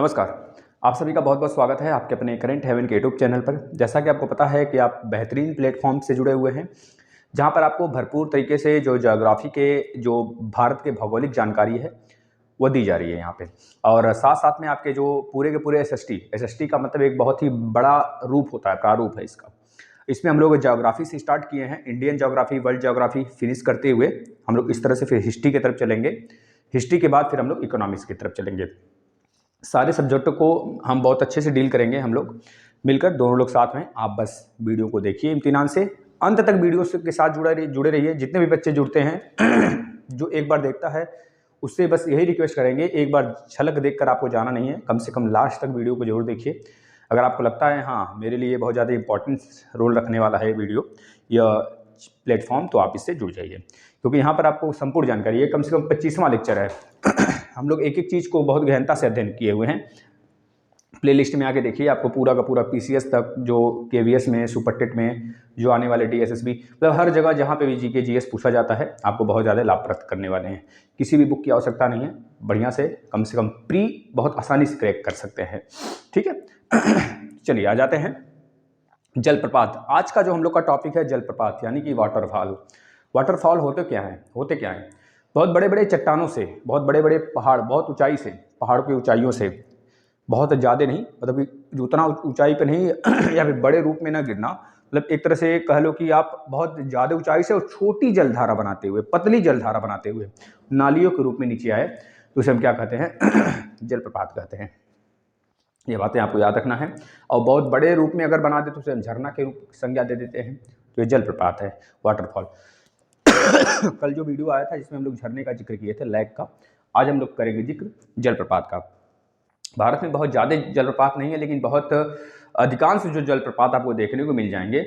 नमस्कार। आप सभी का बहुत बहुत स्वागत है आपके अपने करंट हेवन के यूट्यूब चैनल पर। जैसा कि आपको पता है कि आप बेहतरीन प्लेटफॉर्म से जुड़े हुए हैं, जहां पर आपको भरपूर तरीके से जो ज्योग्राफी के जो भारत के भौगोलिक जानकारी है वो दी जा रही है यहाँ पे। और साथ साथ में आपके जो पूरे के पूरे एसएसटी का मतलब एक बहुत ही बड़ा रूप होता है, प्रारूप है इसका। इसमें हम लोग ज्योग्राफी से स्टार्ट किए हैं, Indian geography, world geography finish करते हुए हम लोग इस तरह से फिर हिस्ट्री की तरफ चलेंगे। हिस्ट्री के बाद फिर हम लोग इकोनॉमिक्स की तरफ चलेंगे। सारे सब्जेक्टों को हम बहुत अच्छे से डील करेंगे, हम लोग मिलकर दोनों लोग साथ में। आप बस वीडियो को देखिए इत्मीनान से, अंत तक वीडियो के साथ जुड़े रहिए। जितने भी बच्चे जुड़ते हैं जो एक बार देखता है उससे बस यही रिक्वेस्ट करेंगे, एक बार झलक देखकर आपको जाना नहीं है, कम से कम लास्ट तक वीडियो को जरूर देखिए। अगर आपको लगता है हाँ मेरे लिए बहुत ज़्यादा इंपॉर्टेंस रोल रखने वाला है वीडियो या प्लेटफॉर्म, तो आप इससे जुड़ जाइए, क्योंकि यहाँ पर आपको संपूर्ण जानकारी है। कम से कम 25वां लेक्चर है। हम लोग एक एक चीज़ को बहुत गहनता से अध्ययन किए हुए हैं। प्लेलिस्ट में आके देखिए, आपको पूरा का पूरा पीसीएस तक, जो केवीएस में, सुपर टेट में, जो आने वाले डीएसएसबी, मतलब हर जगह जहाँ पे भी जीके जीएस पूछा जाता है आपको बहुत ज़्यादा लाभप्रद करने वाले हैं। किसी भी बुक की आवश्यकता नहीं है, बढ़िया से कम प्री बहुत आसानी से क्रैक कर सकते हैं। ठीक है। चलिए आ जाते हैं जलप्रपात। आज का जो हम लोग का टॉपिक है जलप्रपात, यानी कि वाटरफॉल। वाटरफॉल होते क्या है? बहुत बड़े बड़े चट्टानों से, बहुत बड़े बड़े पहाड़, बहुत ऊंचाई से, पहाड़ों की ऊंचाइयों से, बहुत ज़्यादा नहीं, मतलब कि उतना ऊंचाई पे नहीं या फिर बड़े रूप में ना गिरना, मतलब एक तरह से कह लो कि आप बहुत ज़्यादा ऊंचाई से और छोटी जलधारा बनाते हुए, पतली जलधारा बनाते हुए नालियों के रूप में नीचे आए तो उसे हम क्या कहते हैं? जलप्रपात कहते हैं। ये बातें आपको याद रखना है। और बहुत बड़े रूप में अगर बना दे तो उसे हम झरना के रूप संज्ञा दे देते हैं, तो ये जलप्रपात है, वाटरफॉल। कल जो वीडियो आया था जिसमें हम लोग झरने का जिक्र किए थे, लैक का, आज हम लोग करेंगे जिक्र जलप्रपात का। भारत में बहुत ज़्यादा जलप्रपात नहीं है, लेकिन बहुत अधिकांश जो जलप्रपात आपको देखने को मिल जाएंगे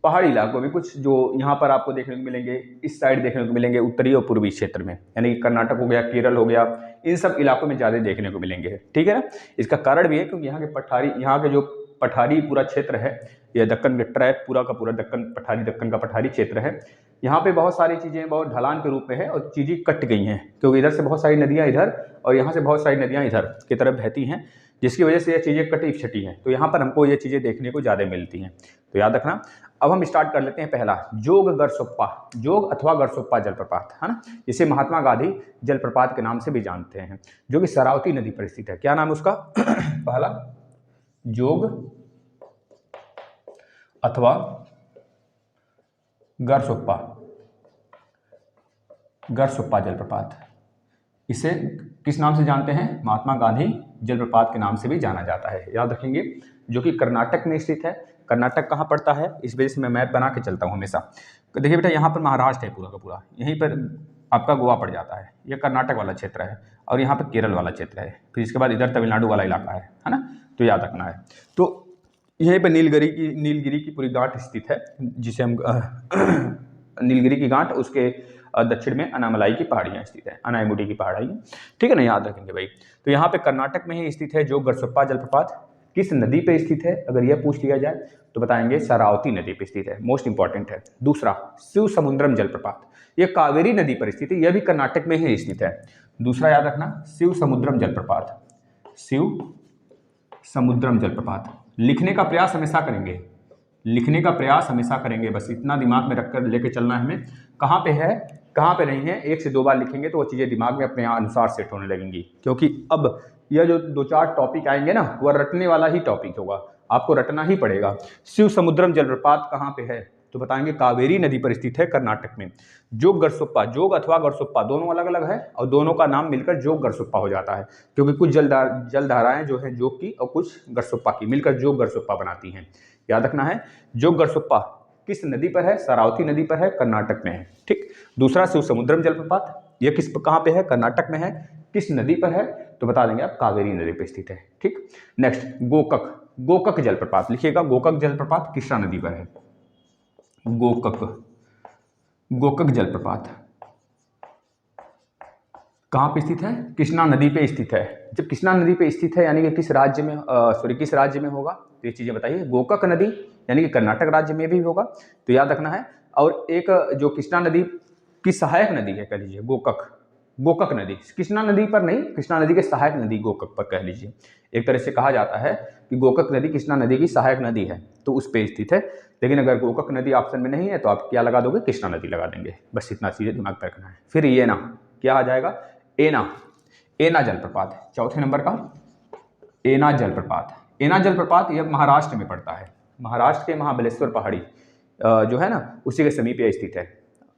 पहाड़ी इलाकों में। कुछ जो यहाँ पर आपको देखने को मिलेंगे, इस साइड देखने को मिलेंगे, उत्तरी और पूर्वी क्षेत्र में, यानी कि कर्नाटक हो गया, केरल हो गया, इन सब इलाकों में ज़्यादा देखने को मिलेंगे। ठीक है ना। इसका कारण भी है क्योंकि यहाँ के जो पठारी पूरा क्षेत्र है, यह दक्कन का ट्रैक, पूरा का पूरा दक्कन का पठारी क्षेत्र है। यहाँ पे बहुत सारी चीज़ें बहुत ढलान के रूप में है और चीज़ें कट गई हैं, क्योंकि इधर से बहुत सारी नदियाँ इधर और यहाँ से बहुत सारी नदियाँ इधर की तरफ बहती हैं, जिसकी वजह से ये चीज़ें कटी छटी हैं। तो यहाँ पर हमको ये चीज़ें देखने को ज़्यादा मिलती हैं, तो याद रखना। अब हम स्टार्ट कर लेते हैं पहला, जोग गरसोप्पा, जोग अथवा गरसोप्पा जलप्रपात, है ना। इसे महात्मा गांधी जलप्रपात के नाम से भी जानते हैं, जो कि शरावती नदी पर स्थित है। क्या नाम है उसका? पहला जोग अथवा गरसोप्पा, गरसोप्पा जलप्रपात। इसे किस नाम से जानते हैं? महात्मा गांधी जलप्रपात के नाम से भी जाना जाता है, याद रखेंगे। जो कि कर्नाटक में स्थित है। कर्नाटक कहाँ पड़ता है, इस वजह से मैं मैप बना के चलता हूँ हमेशा। देखिए बेटा, यहाँ पर महाराष्ट्र है पूरा का पूरा, यहीं पर आपका गोवा पड़ जाता है, यह कर्नाटक वाला क्षेत्र है, और यहाँ पर केरल वाला क्षेत्र है, फिर इसके बाद इधर तमिलनाडु वाला इलाका है ना, तो याद रखना है। तो यहीं पर नीलगिरी की पूरी गांठ स्थित है, जिसे हम नीलगिरी की गांठ, उसके दक्षिण में अनामलाई की पहाड़ियाँ स्थित है, अनाईमुडी की पहाड़ियाँ। ठीक है ना, याद रखेंगे भाई। तो यहाँ पे कर्नाटक में ही स्थित है जो गरसोप्पा जलप्रपात। किस नदी पे स्थित है अगर यह पूछ लिया जाए तो बताएंगे शरावती नदी पे स्थित है, मोस्ट इंपॉर्टेंट है। दूसरा, शिव समुद्रम जलप्रपात, यह कावेरी नदी पर स्थित है, यह भी कर्नाटक में ही स्थित है। दूसरा याद रखना, शिव समुद्रम जलप्रपात, शिव समुद्रम जलप्रपात। लिखने का प्रयास हमेशा करेंगे, लिखने का प्रयास हमेशा करेंगे, बस इतना दिमाग में रखकर लेके चलना है हमें, कहाँ पे है कहाँ पे नहीं है। एक से दो बार लिखेंगे तो वो चीज़ें दिमाग में अपने अनुसार सेट होने लगेंगी, क्योंकि अब यह जो दो चार टॉपिक आएंगे ना, वह रटने वाला ही टॉपिक होगा, आपको रटना ही पड़ेगा। शिव समुद्रम जलप्रपात कहाँ पे है तो बताएंगे कावेरी नदी पर स्थित है, कर्नाटक में। जोग गरसोप्पा, जोग अथवा गरसोप्पा दोनों अलग अलग है, और दोनों का नाम मिलकर जोग गरसोप्पा हो जाता है, क्योंकि कुछ जलधाराएं जो है जोग की और कुछ गरसोप्पा की मिलकर जोग गरसोप्पा बनाती हैं। याद रखना है, जोग गरसोप्पा किस नदी पर है? शरावती नदी पर है, कर्नाटक में है। ठीक। दूसरा, शिव समुद्रम जलप्रपात, यह कहाँ पे है? कर्नाटक में है। किस नदी पर है तो बता देंगे आप, कावेरी नदी पर स्थित है। ठीक। नेक्स्ट, गोकक, गोकक जलप्रपात लिखिएगा, गोकक जलप्रपात कृष्णा नदी पर है। गोकक, गोकक जलप्रपात कहाँ पे स्थित है? कृष्णा नदी पे स्थित है। जब कृष्णा नदी पे स्थित है यानी कि किस राज्य में, किस राज्य में होगा तो ये चीज़ें बताइए। गोकक नदी यानी कि कर्नाटक राज्य में भी होगा, तो याद रखना है। और एक जो कृष्णा नदी की सहायक नदी है, कह लीजिए गोकक, गोकक नदी, कृष्णा नदी पर नहीं, कृष्णा नदी के सहायक नदी गोकक पर कह लीजिए। एक तरह से कहा जाता है कि गोकक नदी कृष्णा नदी की सहायक नदी है, तो उस पे स्थित है। लेकिन अगर गोकक नदी ऑप्शन में नहीं है तो आप क्या लगा दोगे, कृष्णा नदी लगा देंगे। बस इतना चीज़ें दिमाग में रखना है। फिर येना, क्या आ जाएगा, एना, एना जलप्रपात, चौथे नंबर का एना जलप्रपात। एना जलप्रपात यह महाराष्ट्र में पड़ता है, महाराष्ट्र के महाबलेश्वर पहाड़ी जो है ना उसी के समीप यह स्थित है।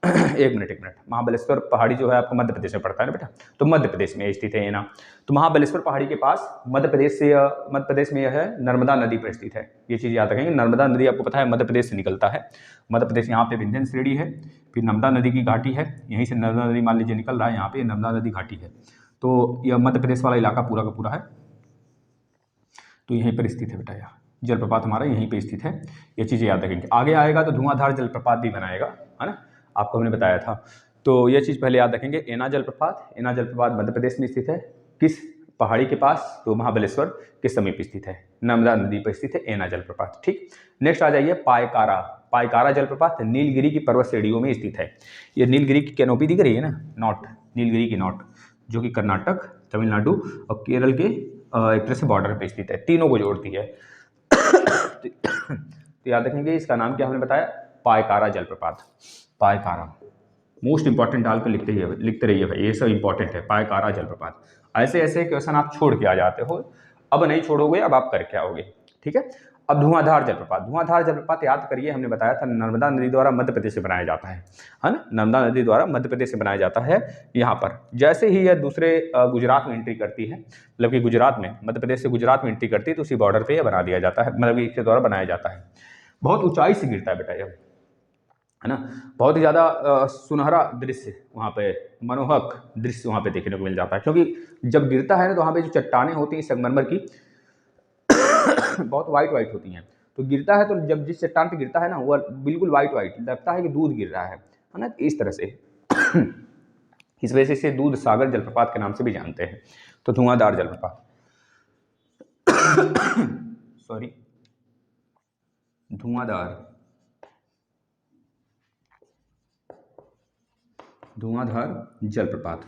एक मिनट, महाबलेश्वर पहाड़ी जो है आपको मध्य प्रदेश में पड़ता है ना बेटा, तो मध्य प्रदेश में स्थित है ये ना। तो महाबलेश्वर पहाड़ी के पास मध्य प्रदेश में यह है, नर्मदा नदी पर स्थित है। ये चीज़ याद रखेंगे, नर्मदा नदी आपको पता है मध्य प्रदेश से निकलता है। मध्य प्रदेश यहाँ पे विंध्य श्रेणी है, फिर नर्मदा नदी की घाटी है, यहीं से नर्मदा नदी मान लीजिए निकल रहा है, यहाँ पे नर्मदा नदी घाटी है। तो यह मध्य प्रदेश वाला इलाका पूरा का पूरा है, तो यहीं पर स्थित है बेटा। यह जलप्रपात हमारा यहीं पे स्थित है, ये चीज़ें याद रखेंगे। आगे आएगा तो धुआंधार जलप्रपात भी बनाएगा, है ना, आपको हमने बताया था। तो ये चीज़ पहले याद रखेंगे। एना जलप्रपात मध्य प्रदेश में स्थित है, किस पहाड़ी के पास, तो महाबलेश्वर के समीप स्थित है, नर्मदा नदी पर स्थित है एना जलप्रपात। ठीक, नेक्स्ट आ जाइए पायकारा जलप्रपात नीलगिरी की पर्वत श्रेणियों में स्थित है। ये नीलगिरी की कैनोपी दिख रही है ना, नॉट, नीलगिरी की नॉट, जो कि कर्नाटक, तमिलनाडु और केरल के एक तरह से बॉर्डर पे स्थित है, तीनों को जोड़ती है। तो याद रखेंगे, इसका नाम क्या हमने बताया, पायकारा जलप्रपात। पायकारा मोस्ट इंपॉर्टेंट डाल कर लिखते रहिए भाई, ये सब इंपॉर्टेंट है। पायकारा जलप्रपात, ऐसे ऐसे क्वेश्चन आप छोड़ के आ जाते हो, अब नहीं छोड़ोगे, अब आप करके आओगे। ठीक है, अब धुआंधार जलप्रपात याद करिए, हमने बताया था नर्मदा नदी द्वारा मध्य प्रदेश से बनाया जाता है ना, नर्मदा नदी द्वारा मध्य प्रदेश से बनाया जाता है। यहाँ पर जैसे ही यह दूसरे गुजरात में एंट्री करती है, मतलब कि गुजरात में, मध्य प्रदेश से गुजरात में एंट्री करती है, तो उसी बॉर्डर पर यह बना दिया जाता है, मतलब इसके द्वारा बनाया जाता है। बहुत ऊंचाई से गिरता है बेटा यह, है ना, बहुत ही ज़्यादा सुनहरा दृश्य वहाँ पे, मनोहक दृश्य वहाँ पे देखने को मिल जाता है। क्योंकि जब गिरता है ना तो वहाँ पे जो चट्टानें होती हैं संगमरमर की बहुत वाइट होती हैं, तो गिरता है तो जब जिस चट्टान पे गिरता है ना वो बिल्कुल वाइट लगता है कि दूध गिर रहा है ना, इस तरह से। इस वजह से इसे दूध सागर जलप्रपात के नाम से भी जानते हैं। तो धुआंधार जलप्रपात सॉरी, धुआंधार जलप्रपात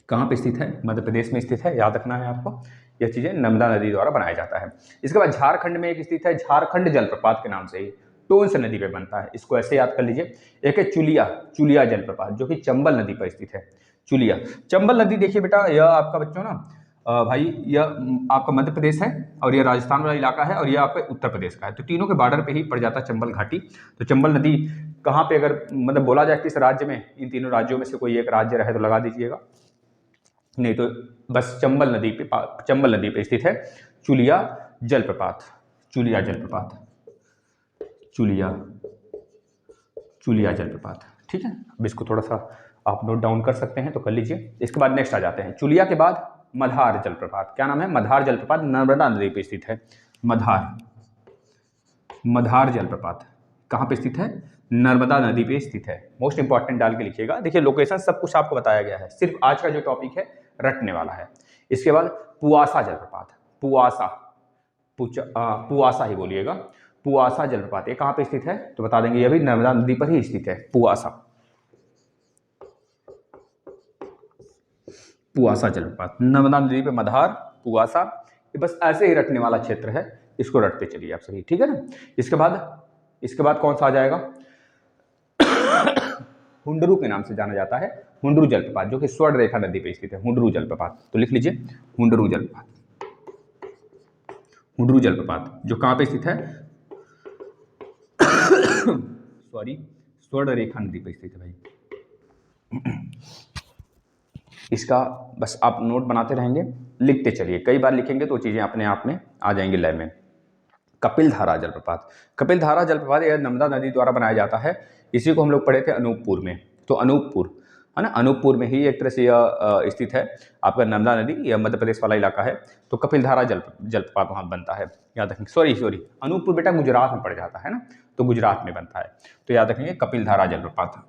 कहाँ पे स्थित है, मध्य प्रदेश में स्थित है, याद रखना है आपको। यह चीज़ें नर्मदा नदी द्वारा बनाया जाता है। इसके बाद झारखंड में एक स्थित है, झारखंड जलप्रपात के नाम से ही, टोंस नदी पे बनता है, इसको ऐसे याद कर लीजिए। एक है चुलिया जलप्रपात, जो कि चंबल नदी पर स्थित है। चंबल नदी देखिए बेटा, यह आपका बच्चों ना भाई, यह आपका मध्य प्रदेश है और यह राजस्थान वाला इलाका है और यह आपका उत्तर प्रदेश का है, तो तीनों के बॉर्डर पे ही पड़ जाता है चंबल घाटी। तो चंबल नदी कहाँ पे, अगर मतलब बोला जाए किस राज्य में, इन तीनों राज्यों में से कोई एक राज्य रहे तो लगा दीजिएगा, नहीं तो बस चंबल नदी पे स्थित है चुलिया जलप्रपात। ठीक है, अब इसको थोड़ा सा आप नोट डाउन कर सकते हैं तो कर लीजिए। इसके बाद नेक्स्ट आ जाते हैं, चुलिया के बाद मधार जलप्रपात। क्या नाम है, मधार जलप्रपात, नर्मदा नदी पे स्थित है। मधार जलप्रपात कहाँ पे स्थित है, नर्मदा नदी पे स्थित है। मोस्ट इंपॉर्टेंट डाल के लिखिएगा। देखिए लोकेशन सब कुछ आपको बताया गया है, सिर्फ आज का जो टॉपिक है रटने वाला है। इसके बाद पुआसा जलप्रपात, पुआसा ही बोलिएगा, पुआसा जलप्रपात ये कहाँ पे स्थित है, तो बता देंगे, यह भी नर्मदा नदी पर ही स्थित है। पुआसा जलप्रपात, नर्मदा नदी पे मधार, पुआसा, ये बस ऐसे ही रटने वाला क्षेत्र है, इसको रटते चलिए आप सभी, ठीक है ना। इसके बाद कौन सा आ जाएगा, हुंडरू के नाम से जाना जाता है, हुंडरू जलप्रपात, जो कि स्वर्ण रेखा नदी पे स्थित है, हुंडरू जलप्रपात। तो लिख लीजिए हुंडरू जलप्रपात जो कहाँ पे स्थित है सॉरी, स्वर्ण रेखा नदी पे स्थित है भाई। इसका बस आप नोट बनाते रहेंगे, लिखते चलिए, कई बार लिखेंगे तो चीज़ें अपने आप में आ जाएंगी लय में। कपिलधारा जलप्रपात यह नर्मदा नदी द्वारा बनाया जाता है। इसी को हम लोग पढ़े थे अनूपपुर में, तो अनूपपुर है ना, अनूपपुर में ही एक तरह से यह स्थित है आपका नर्मदा नदी, यह मध्य प्रदेश वाला इलाका है। तो कपिलधारा जलप्रपात वहाँ बनता है, याद रखेंगे। सॉरी, अनूपपुर बेटा गुजरात में पड़ जाता है ना, तो गुजरात में बनता है, तो याद रखेंगे कपिलधारा जलप्रपात।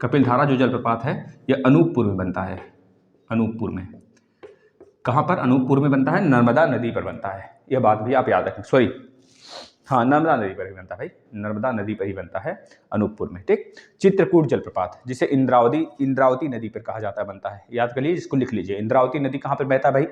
कपिलधारा जो जलप्रपात है यह अनूपपुर में बनता है। अनूपपुर में कहाँ पर, अनूपपुर में बनता है, नर्मदा नदी पर बनता है, यह बात भी आप याद रखें। सॉरी, हाँ, नर्मदा नदी पर ही बनता है भाई, नर्मदा नदी पर ही बनता है अनूपपुर में। ठीक, चित्रकूट जलप्रपात जिसे इंद्रावती नदी पर कहा जाता है बनता है, याद कर लीजिए, इसको लिख लीजिए। इंद्रावती नदी कहाँ पर बहता है भाई?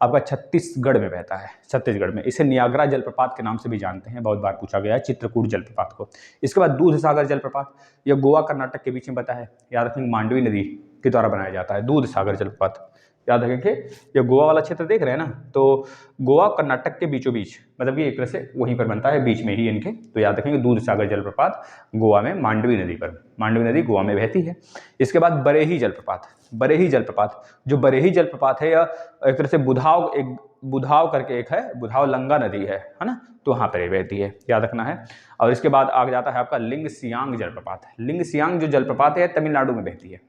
आपका छत्तीसगढ़ में बहता है, छत्तीसगढ़ में। इसे नियाग्रा जलप्रपात के नाम से भी जानते हैं, बहुत बार पूछा गया है चित्रकूट जलप्रपात को। इसके बाद दूध सागर जलप्रपात, यह गोवा कर्नाटक के बीच में बता है, याद रखेंगे, मांडवी नदी के द्वारा बनाया जाता है दूध सागर जलप्रपात, याद रखेंगे। ये गोवा वाला क्षेत्र देख रहे हैं ना, तो गोवा कर्नाटक के बीचों बीच, मतलब कि एक तरह से वहीं पर बनता है, बीच में ही इनके, तो याद रखेंगे दूध सागर जलप्रपात गोवा में, मांडवी नदी पर, मांडवी नदी गोवा में बहती है। इसके बाद बरेही जलप्रपात, बरेही जलप्रपात, जो बरेही जलप्रपात है यह एक तरह से बुधाव करके एक है, बुधाव लंगा नदी है ना, तो वहाँ पर बहती है, याद रखना है। और इसके बाद आगे जाता है आपका लिंग सियांग जलप्रपात। लिंग सियांग जो जलप्रपात है तमिलनाडु में बहती है,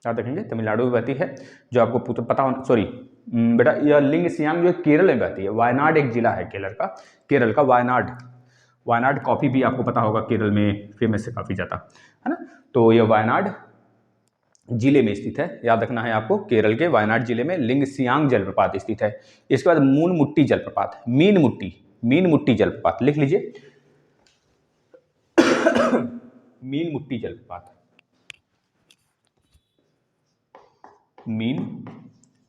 याद रखेंगे, तमिलनाडु में बहती है, जो आपको पता होना, सॉरी बेटा, यह लिंग सियांग जो केरल में बहती है। वायनाड एक जिला है केरल का वायनाड कॉफी भी आपको पता होगा, केरल में फेमस है काफ़ी ज़्यादा, है ना। तो यह वायनाड जिले में स्थित है, याद रखना है आपको, केरल के वायनाड जिले में लिंग सियांग जलप्रपात स्थित है। इसके बाद मीन मुट्टी जलप्रपात लिख लीजिए, मीन मुट्टी जलप्रपात, मीन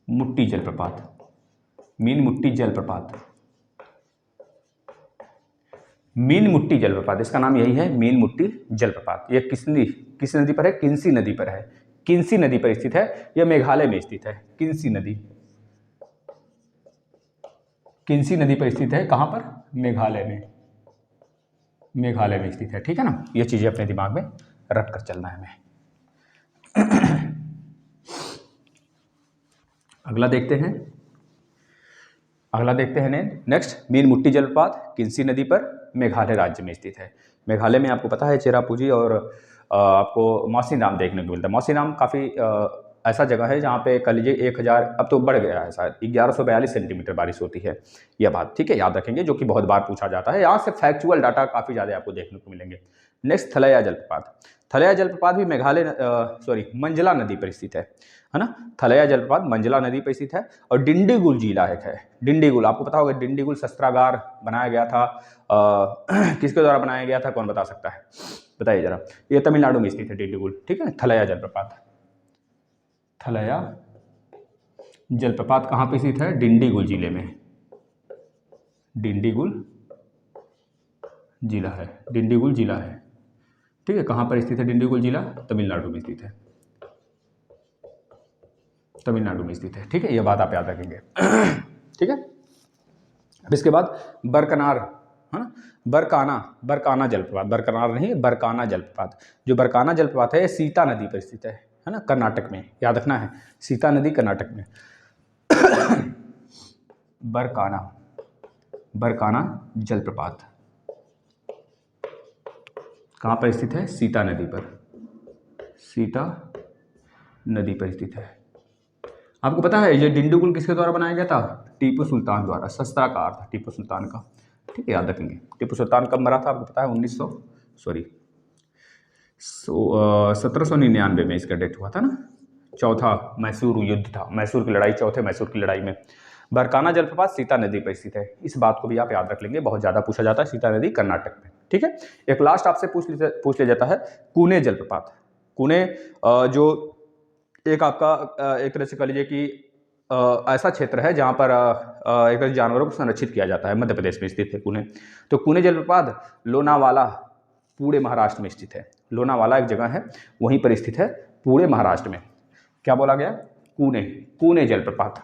मुट्टी जलप्रपात, मीन मुट्टी जलप्रपात, इसका नाम यही है, मीन मुट्टी जलप्रपात। यह किस नदी पर है? किन्सी नदी पर है, किन्सी नदी पर स्थित है, यह मेघालय में स्थित है। किन्सी नदी पर स्थित है, कहाँ पर? मेघालय में स्थित है, ठीक है ना। यह चीजें अपने दिमाग में रख कर चलना है हमें। अगला देखते हैं नेक्स्ट, मीन मुट्टी जलप्रपात किन्सी नदी पर, मेघालय राज्य में स्थित है। मेघालय में आपको पता है चेरापूंजी और आपको मौसीनराम देखने को मिलता है। मौसीनराम काफ़ी ऐसा जगह है जहाँ पे कह लीजिए 1000, अब तो बढ़ गया है शायद, 1142 सेंटीमीटर बारिश होती है, यह बात ठीक है, याद रखेंगे, जो कि बहुत बार पूछा जाता है। यहाँ से फैक्चुअल डाटा काफ़ी ज़्यादा आपको देखने को मिलेंगे। नेक्स्ट, थलैया जलप्रपात भी मंजला नदी पर स्थित है ना। थलैया जलप्रपात मंजला नदी पर स्थित है। और डिंडीगुल जिला एक है, डिंडीगुल आपको पता होगा, डिंडीगुल शस्त्रागार बनाया गया था, किसके द्वारा बनाया गया था, कौन बता सकता है, बताइए जरा। ये तमिलनाडु में स्थित है डिंडीगुल, ठीक है। थलैया जलप्रपात कहाँ पे स्थित है? डिंडीगुल जिले में, डिंडीगुल जिला है, ठीक है। कहाँ पर स्थित है डिंडीगुल जिला? तमिलनाडु में स्थित है, ठीक है। यह बात आप याद रखेंगे, ठीक है। अब इसके बाद बरकनार, है ना, बरकाना जलप्रपात, जो बरकाना जलप्रपात है सीता नदी पर स्थित है ना, कर्नाटक में, याद रखना है, सीता नदी कर्नाटक में। बरकाना जलप्रपात कहाँ पर स्थित है? सीता नदी पर स्थित है। आपको पता है ये डिंडीगुल किसके द्वारा बनाया गया था? टीपू सुल्तान द्वारा, शस्त्रागार था टीपू सुल्तान का, ठीक है, याद रखेंगे। टीपू सुल्तान कब मरा था आपको पता है? 1799 में इसका डेथ हुआ था ना। चौथा मैसूर युद्ध था, मैसूर की लड़ाई, चौथे मैसूर की लड़ाई में। बरकाना जलप्रपात सीता नदी पर स्थित है, इस बात को भी आप याद रख लेंगे, बहुत ज़्यादा पूछा जाता है, सीता नदी कर्नाटक में, ठीक है। एक लास्ट आपसे पूछ लिया जाता है, कुने जलप्रपात। कुने जो एक आपका एक तरह से कह लीजिए कि ऐसा क्षेत्र है जहाँ पर एक तरह जानवरों को संरक्षित किया जाता है, मध्य प्रदेश में स्थित है कुने। तो कुने जलप्रपात लोनावाला पुणे महाराष्ट्र में स्थित है। लोनावाला एक जगह है, वहीं पर स्थित है, पुणे महाराष्ट्र में। क्या बोला गया? कुने जलप्रपात,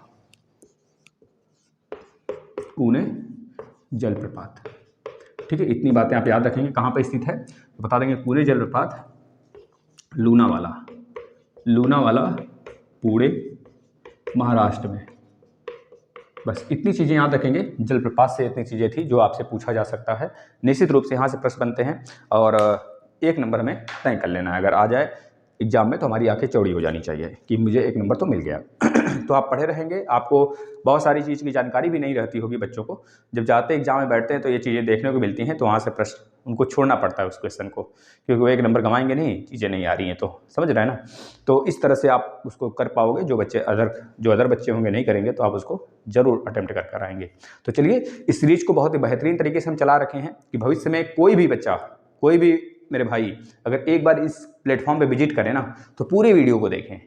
ठीक है। इतनी बातें आप याद रखेंगे। कहाँ पर स्थित है तो बता देंगे, कुने जलप्रपात लूनावाला पुणे महाराष्ट्र में। बस इतनी चीज़ें याद रखेंगे। जलप्रपात से इतनी चीज़ें थी जो आपसे पूछा जा सकता है। निश्चित रूप से यहाँ से प्रश्न बनते हैं और 1 नंबर में तय कर लेना है। अगर आ जाए एग्जाम में तो हमारी आंखें चौड़ी हो जानी चाहिए कि मुझे 1 नंबर तो मिल गया। तो आप पढ़े रहेंगे, आपको बहुत सारी चीज़ की जानकारी भी नहीं रहती होगी बच्चों को। जब जाते एग्जाम में बैठते हैं तो ये चीज़ें देखने को मिलती हैं, तो वहाँ से प्रश्न उनको छोड़ना पड़ता है उस क्वेश्चन को, क्योंकि वो 1 नंबर कमाएंगे नहीं, चीज़ें नहीं आ रही हैं तो, समझ रहे हैं ना। तो इस तरह से आप उसको कर पाओगे। जो अदर बच्चे होंगे नहीं करेंगे तो आप उसको ज़रूर अटेम्प्ट कर आएंगे। तो चलिए, इस सीरीज को बहुत ही बेहतरीन तरीके से हम चला रखे हैं कि भविष्य में कोई भी बच्चा, कोई भी मेरे भाई अगर एक बार इस प्लेटफॉर्म पे विजिट करें ना, तो पूरी वीडियो को देखें,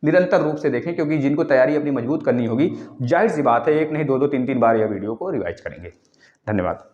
निरंतर रूप से देखें, क्योंकि जिनको तैयारी अपनी मजबूत करनी होगी, जाहिर सी बात है 1 नहीं 2-2 3-3 बार यह वीडियो को रिवाइज करेंगे। धन्यवाद।